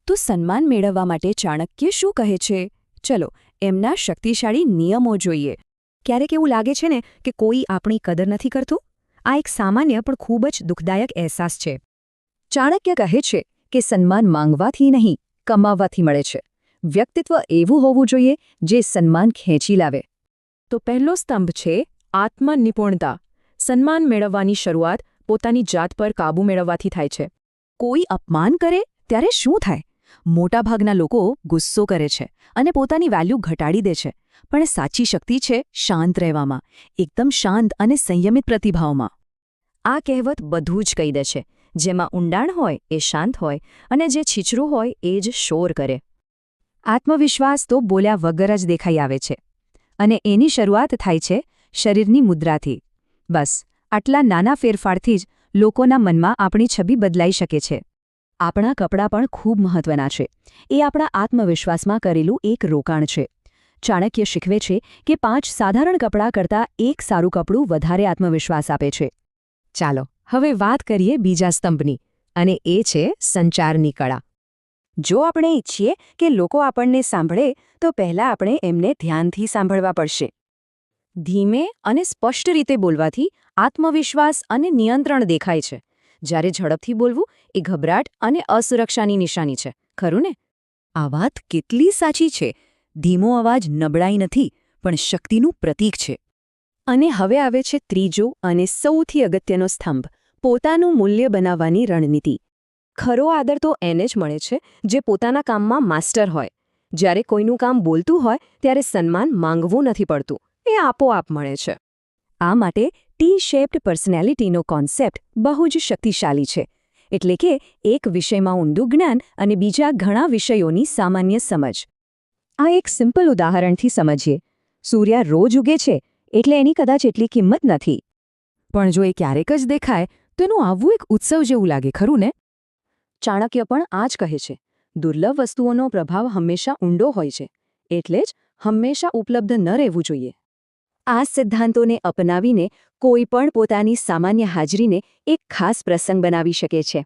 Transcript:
તો સન્માન મેળવવા માટે ચાણક્ય શું કહે છે? ચલો એમના શક્તિશાળી નિયમો જોઈએ. ક્યારેક એવું લાગે છે ને કે કોઈ આપણી કદર નથી કરતું? આ એક સામાન્ય પણ ખૂબ જ દુઃખદાયક અહેસાસ છે. ચાણક્ય કહે છે કે સન્માન માંગવાથી નહીં, કમાવવાથી મળે છે. વ્યક્તિત્વ એવું હોવું જોઈએ જે સન્માન ખેંચી લાવે. તો પહેલો સ્તંભ છે આત્મનિપુણતા. સન્માન મેળવવાની શરૂઆત પોતાની જાત પર કાબૂ મેળવવાથી થાય છે. કોઈ અપમાન કરે ત્યારે શું થાય? મોટાભાગના લોકો ગુસ્સો કરે છે અને પોતાની વેલ્યુ ઘટાડી દે છે. પણ સાચી શક્તિ છે શાંત રહેવામાં, એકદમ શાંત અને સંયમિત પ્રતિભાવમાં. આ કહેવત બધું જ કહી દે છે. જેમાં ઊંડાણ હોય એ શાંત હોય અને જે છીછરું હોય એ જ શોર કરે. આત્મવિશ્વાસ તો બોલ્યા વગર જ દેખાઈ આવે છે. અને એની શરૂઆત થાય છે શરીરની મુદ્રાથી. બસ આટલા નાના ફેરફારથી જ લોકોના મનમાં આપણી છબી બદલાઈ શકે છે. આપણા કપડાં પણ ખૂબ મહત્વના છે. એ આપણા આત્મવિશ્વાસમાં કરેલું એક રોકાણ છે. ચાણક્ય શીખવે છે કે 5 સાધારણ કપડાં કરતાં એક સારું કપડું વધારે આત્મવિશ્વાસ આપે છે. ચાલો હવે વાત કરીએ બીજા સ્તંભની, અને એ છે સંચારની કળા. જો આપણે ઈચ્છીએ કે લોકો આપણને સાંભળે તો પહેલાં આપણે એમને ધ્યાનથી સાંભળવા પડશે. ધીમે અને સ્પષ્ટ રીતે બોલવાથી આત્મવિશ્વાસ અને નિયંત્રણ દેખાય છે. જ્યારે ઝડપથી બોલવું એ ગભરાટ અને અસુરક્ષાની નિશાની છે, ખરું ને? આ વાત કેટલી સાચી છે. ધીમો અવાજ નબળાઈ નથી, પણ શક્તિનું પ્રતીક છે. અને હવે આવે છે ત્રીજો અને સૌથી અગત્યનો સ્તંભ, પોતાનું મૂલ્ય બનાવવાની રણનીતિ. ખરો આદર તો એને જ મળે છે જે પોતાના કામમાં માસ્ટર હોય. જ્યારે કોઈનું કામ બોલતું હોય ત્યારે સન્માન માંગવું નથી પડતું, એ આપોઆપ મળે છે. આ માટે ટી-શેપ્ડ પર્સનાલિટીનો કોન્સેપ્ટ બહુ જ શક્તિશાળી છે. એટલે કે એક વિષયમાં ઊંડું જ્ઞાન અને બીજા ઘણા વિષયોની સામાન્ય સમજ. આ એક સિમ્પલ ઉદાહરણથી સમજીએ. સૂર્ય રોજ ઉગે છે એટલે એની કદાચ એટલી કિંમત નથી. પણ જો એ ક્યારેક જ દેખાય તો એનું આવવું એક ઉત્સવ જેવું લાગે, ખરું ને? ચાણક્ય પણ આ જ કહે છે. દુર્લભ વસ્તુઓનો પ્રભાવ હંમેશા ઊંડો હોય છે. એટલે જ હંમેશા ઉપલબ્ધ ન રહેવું જોઈએ. આ સિદ્ધાંતોને અપનાવીને કોઈ પણ પોતાની સામાન્ય હાજરીને એક ખાસ પ્રસંગ બનાવી શકે છે.